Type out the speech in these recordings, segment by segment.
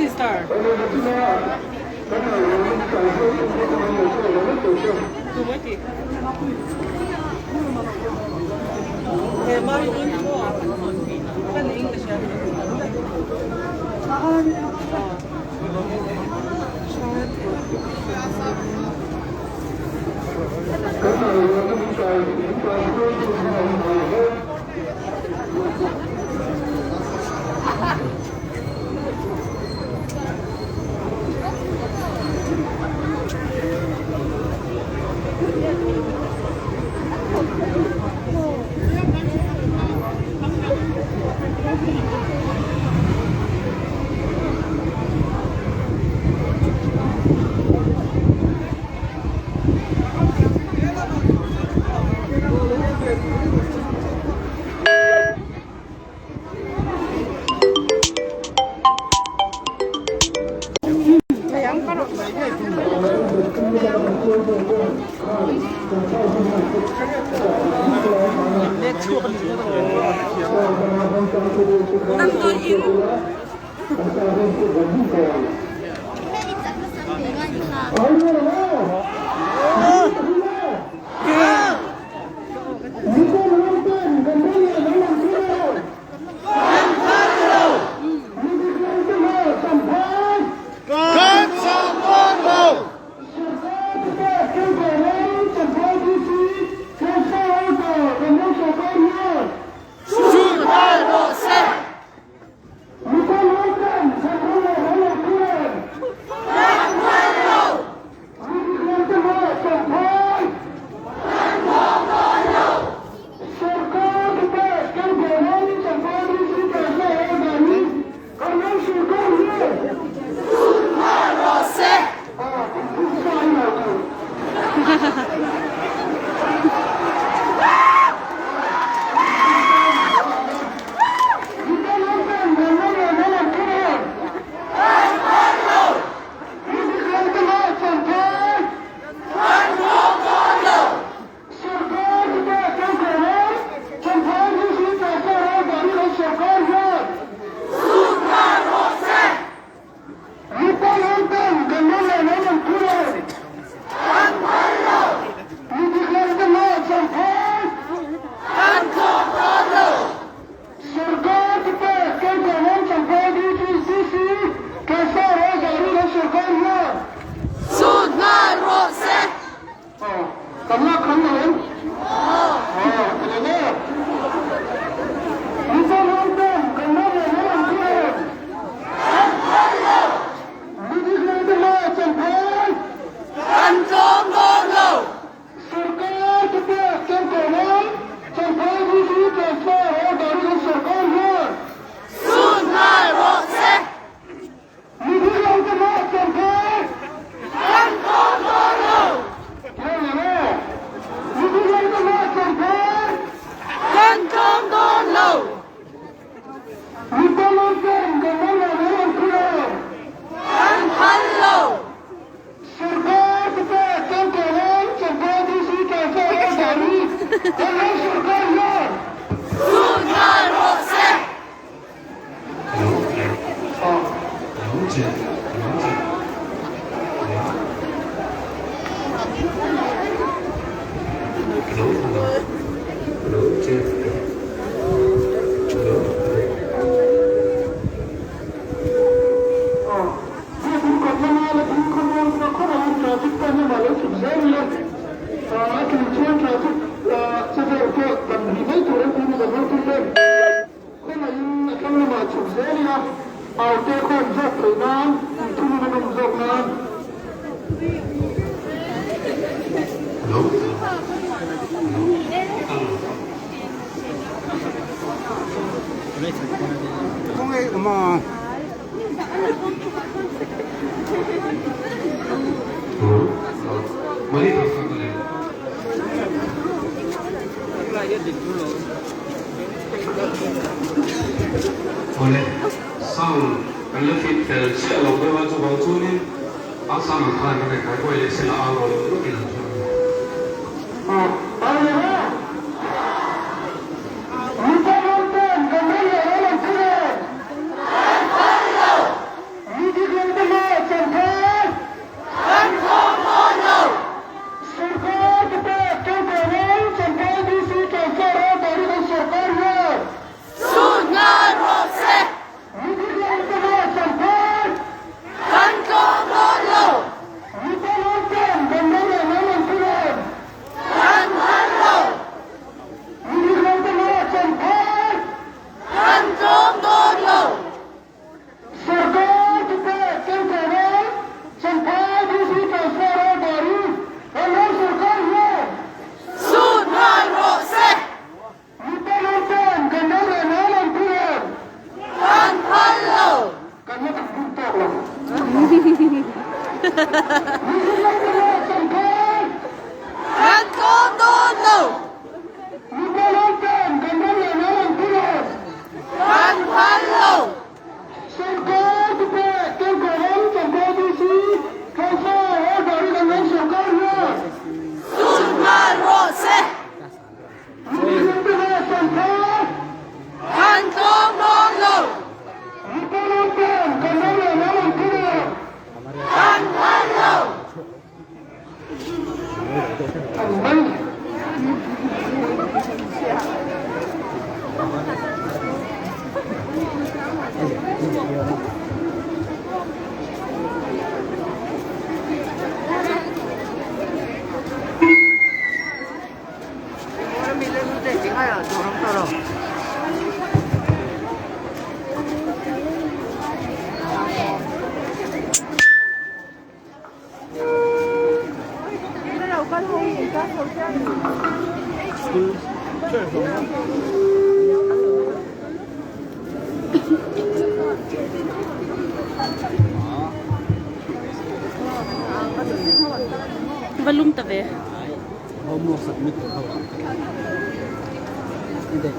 Michelin star. Too much. 말이 너무 좋아. 약간 잉글리시야. Oleh sang kalafit siya lang ba ito bang tunin ang sama ka na nagkakawa sila araw ng ilang Hindi Belum tapi. Homo submit to power. Hindi,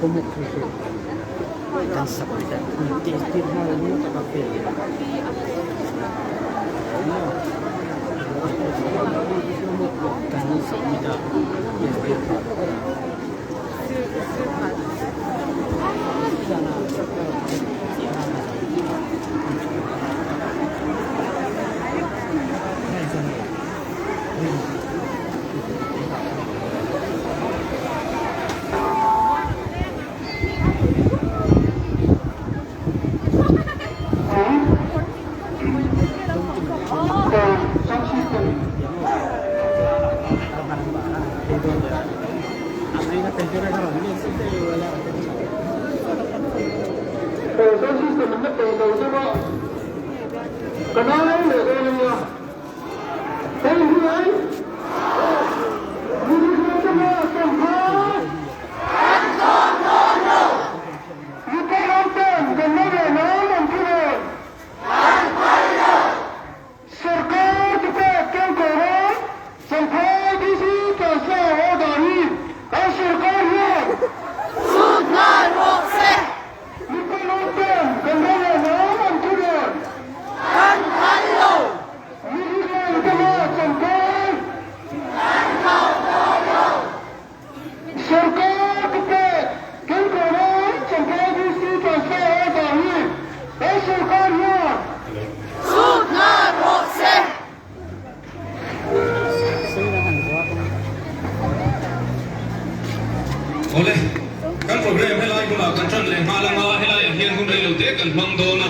commit to it. Kan submit. Hindi, pirma mo ito papel. Kan submit. Oleh, kan program helai guna kan tran le malanga helai hian hun le te kan mang do na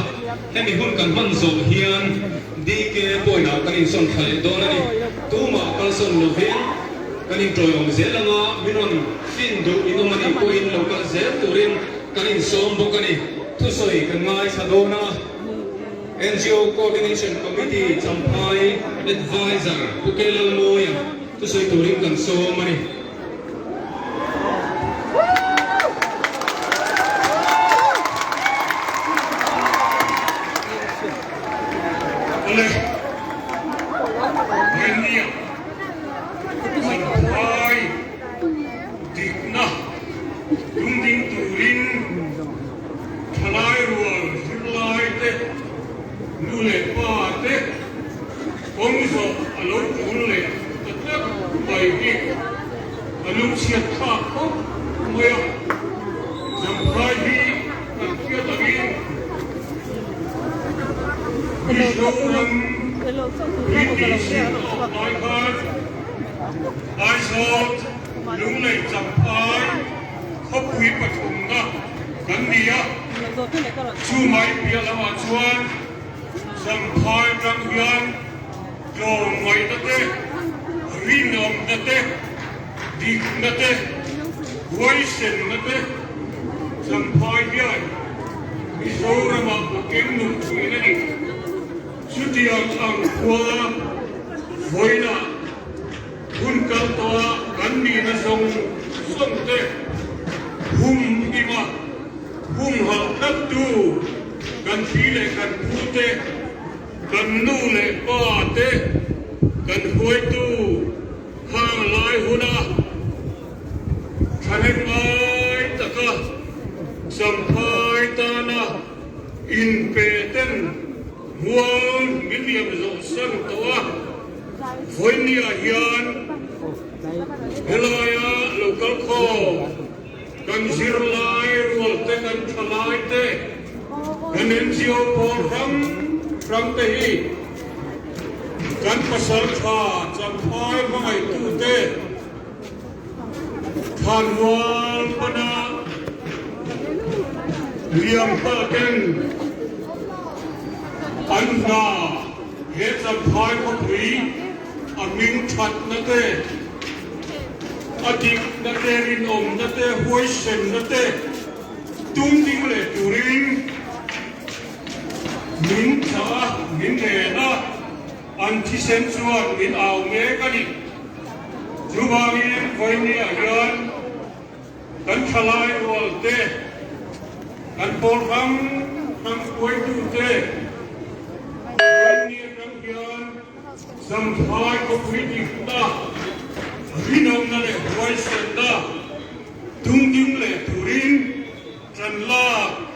hemi hun kan man zo hian dk poina kan in son khale do na ni tuma kan son lo hian kan in troyong zelanga minon fin du inomani poin local zel turin kan in som bo kan ni tu soi kan ngai sa do na NGO Coordination Committee Champai Advisor Pukelal Moya tu soi turin kan so mani oleh India sampai dikna dunding turin thalai ruang hirlai te nule pa te kongso alok ulle tetap baiki aluk siat tha ko moya sampai hi kia tagin Ishoram I thought Lunglei Champai Khopui Patunga Gandia Chu Mai Pialama Chuan Champai Rangyan John Mai Tate Rinom Tate Dik Tate Waisen Tate Champai Pian Ishoram Akenum Tuinani Sutiang ang kuwa Voina Hunkal toa Gandhi na song Songte Hum ima Hum hal nabdu Gan pile gan pute กันนู่นเลยป้าเต้กันหวยตู้ข้างลายหัวนะฉันเห็นไหมตะกะสัมภายตานะอินเปเต้นหัวมิเลียมโจสันตัวหวยนี่ยันเฮลายาลูกลคอกันสิรลายรัวเต้กันทลายเต้กันเอ็นซีโอพอรังเตยกันภาษาชาจำพายไม่ตู้เต้ทานวันปนาเลี้ยงตาเก่งอันนาเหตุจำพายพผีอันมิงชัดนั่นเต้อดีตนั่นเต้รินอมนั่นเต้หวยเซนนั่นเต้ตุ้งดิ้งเลยตุรินมิงชามิงเห่นะอันที่เซนชวนมิงเอาเมกันอีกจูบามีนคอยนี่ยันกันทลายวัลเต้กันโปรฟังกันคอยดูเต้กันนี่กันยันสัมภาระก็คุยดีตาวินองนั่นเลยหวยเซนดาตุ้งดิ้งเลยตุรินจันลา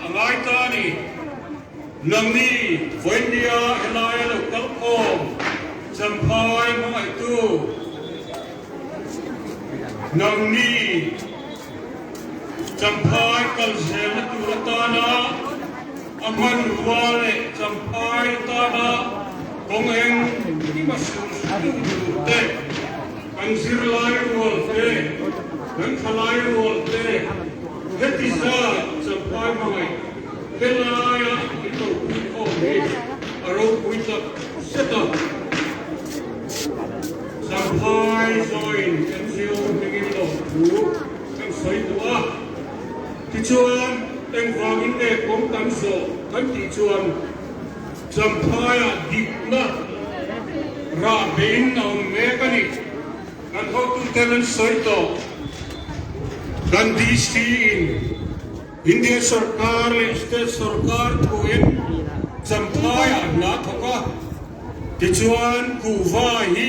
อะไรตานี่นังนี้วันเดียเฮลายลูกกลโคสัมภาระไม่ตู้นังนี้สัมภาระกัลเซลตุรตานาอามันวาเลสัมภาระตานาคงเองที่มาสู่สุดเต้กันสิรลายวัลเต้กันทลายวัลเต้เฮติซาสัมภาระไม่เฮลายitu okay arok kuita seta sampai join NGO tinggi lo bu kan soi tua tujuan teng wang ini kom tan so kan tujuan sampai dikna rabin naun mekanik kan hok tu tenan soi to kan disin India सरकार ले स्टेट सरकार को इन संभाया ना थका तिचुआन कुवा ही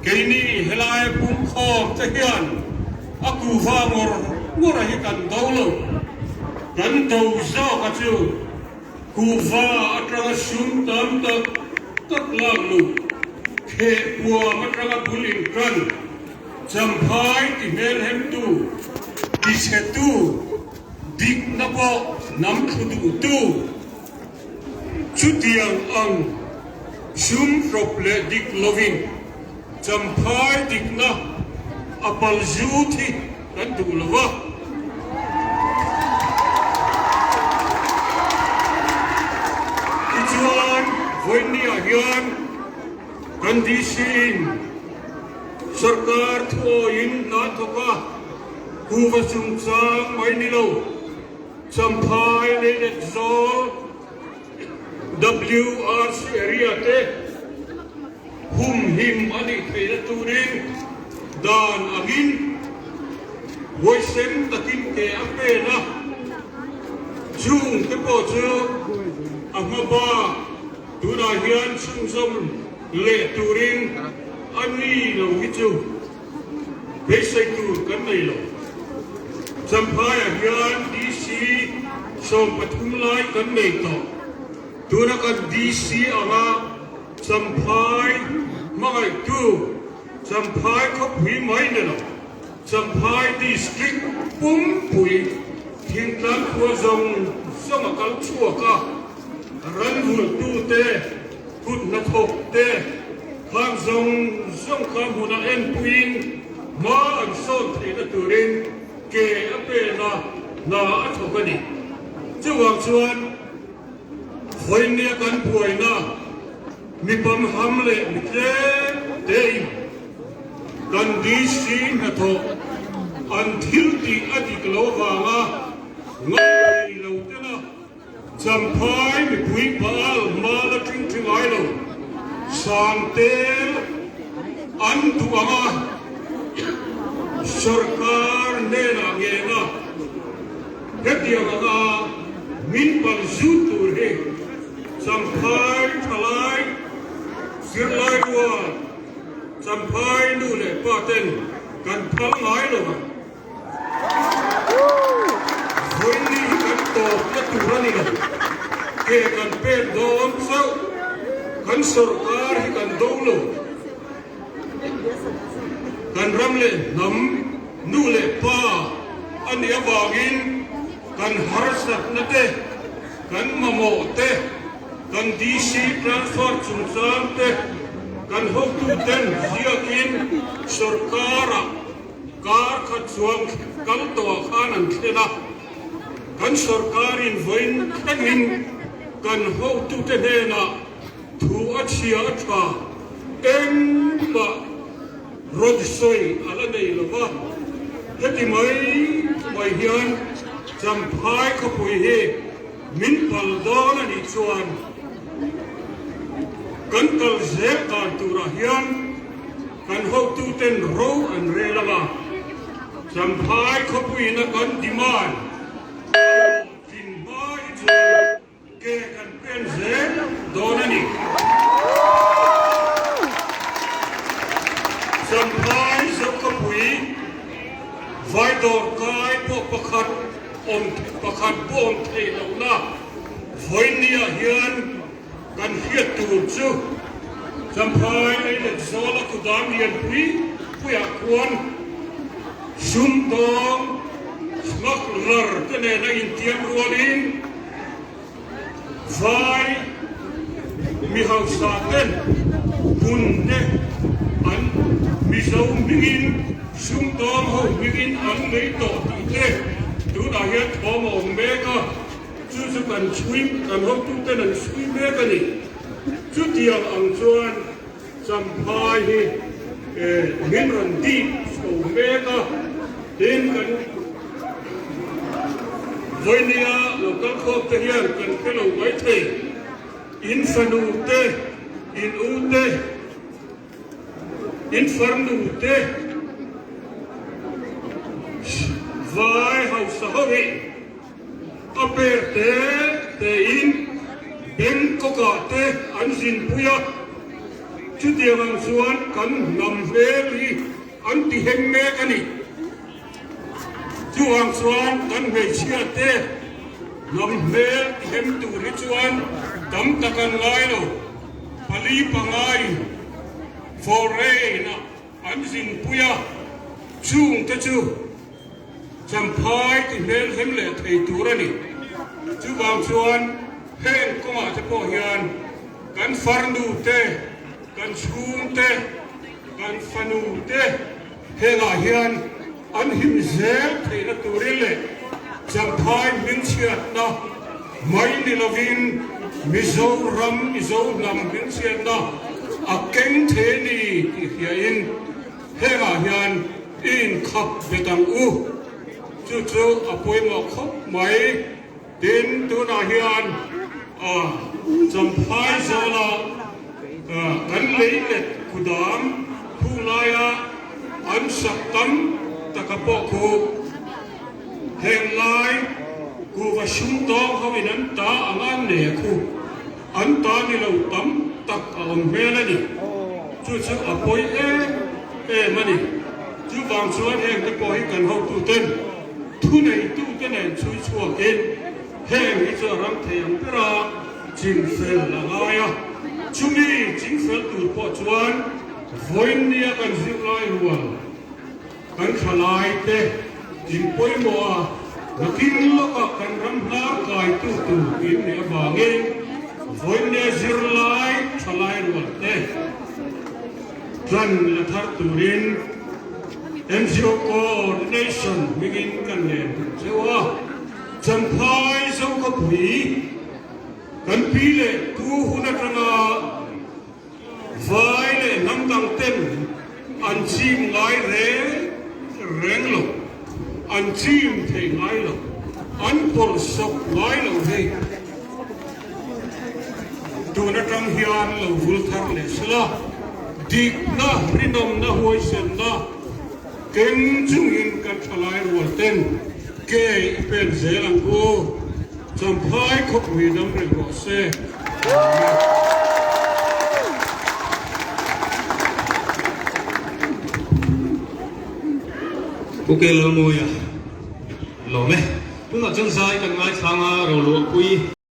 केनी हिलाए पुंखो तहियान अकुवा मोर ही kan दौलो कचु कुवा अट्रगा शुम तम तक लागलु खे पुआ मट्रगा बुलिन कन संभाय तिमेल hem tu disetu dik na po nam kudu tu chutiang ang sum prople dik lovin champhai dik na apal juthi kan tu lova tujuan voini ahian condition sarkar thoin na thoka kuwa sungsang mai nilo sampai le zol WRC area te hum him ani thela turin dan agin voicem takin ke apena chung te po chu amaba tuna hian sungsom le turin ani lo hichu pesai tur kan nei lo sampai hian DC som pathum lai kan nei to tuna kan DC anga sampai mai tu sampai khop hi mai ne lo sampai district pum pui thing tan khua zong som kal chua ka ran hul tu te phut na thok te khang zong som kham huna en puin ma an son the na turin ke ape na athokani chuwang chuan hoinia kan puaina mi pam hamle mi tle dei kan di sin ha tho an thil ti adik lo wanga ngai lo tena champhai mi pui pal mala ting ting ai lo santel an tu anga सरकार ने लागे ना गतिया का मिन पर जूतूर है संभाल थला สิรไล่วัวจำพายนู่นเลยป้าเต้นกันพังหายลงวันนี้กันตกและตุรันี่กันเกกันเป็นโดนเซ้ากันสรการให้กันดูโลกันรำเล่น้ำนู่นเลยป้าอันนี้บากินกันฮาร์สักนั่นเต้กันมาโมเต้กันดีซีทรานส์ฟอร์จุนซามเต้กันฮกตุเต้นเสียกินสรการะการขัดสวมกันตัวข้านันเทนะกันสรการินวินขันหินกันฮกตุเต้นนะทูอัชยาชาเอ็มบะรถสวยอะไรนี่ล่ะวะเฮ็ดไหมไม่เห็นจำพายขบุยเฮมินพัลดอนนี่ชวนกันกัลเซกันตุระเฮียนกันฮกตุเต้นโรอันเรลละจำพายขบุยนักกันดิมานดินมาอีชวนเกกันเป็นเซดอนนี่จำพายสักขบุยไฟดอร์กายพวกประคัดประคัดพวกเทลงนะไฟเนี่ยเฮียนกันเฮียตูดซูจำพายไอ้เด็กโซลกุดามเฮียนผู้อยากควรชุมตองสมักลาร์กันในอินเดียรัวลินไฟมีเฮาสาเต้นบุญเนอันมีเสามิงินชุมตองเฮามิงินอันไม่ต่อตีเต้ดูน่าเห็นทอมองเมกะจุดกันช่วยกันฮกตุเต้นช่วยเมกะนี่จุดเดียวอังชวนจำพายเงินรันดีส่งเมกะเดินกันวันนี้เราก็ขอบเทียนกันแค่เราไว้เทอินฟานูเตอินอูเตอินฟานูเตvai hausahovi aperte te in ben kokate anjin puya chudiang suan kan nam veli anti hemme kani chuang suan kan me chia te nam vel hem tu ri chuan dam takan lai lo pali pangai foreina anjin puya chung te chuจำพายที่เห็นเห็นเลยไทยตัวนี่จูบางส่วนเห็นก็มาจะพอเห็นกันฟันดูเตะกันชูมเตะกันฟันูเตะเฮลาเห็นอันหิมเซลไทยตัวนี่เลยจำพายมินเชียดนะไม่นิลวินมิโซรัมมิโซนัมมินเชียดนะอักเก่งเทนีที่เห็นเฮลาเห็นอินขับเบตังอูจู่ๆอภัยมาคบไหมดินตัวนาเฮียนจำพายโซลากันเลยเล็ดกุดามผู้ลายอันสักตันตะกบกูเฮงลายกูว่าชุมตองเขาไม่นั้นตาอันนั้นเนี่ยกูอันตานี่เราตั้มตักเอาเมลนี่จู่ๆอภัยมันนี่จู่บางส่วนเองจะปล่อยกันเขาตู้เต้นทุนไอ้ตู้เต้นช่วยช่วยเองเฮงอิจารังเทียมปราจิงเฟลละลายช่วงนี้จิงเฟลตูดปอจวนวันนี้กันสิบลายรัวกันขลายเตะจิงป่วยมัวนักกินลูกกันรำลากายตู้ตู้กินเนี่ยบางเองวันนี้สิบลายขลายรัวเตะจันละทัดตูรินNGO coordination มีกินกันเนี่ยเจ้าว่าจำพายสองกับผีกันปีเล่กูหุ่นกระนาไฟเล่น้ำตังเต็มอันชิมไล่เร่งลงอันชิมเทไล่ลงอันปอลสกไล่ลงเฮตัวนักการเฮียนเราวุ่นทางเลยสละดิกนะรินมนะหัวเส้นนะเก่งจุงอินกันทลายรัวเต้นเกยเป็นเซลังกูจำพ hai khóc vì đâm rừng bỏ xe ok lỡ mùi à lỗ mẹ chúng ta chân sai cần ai sang à rồi lỗ quy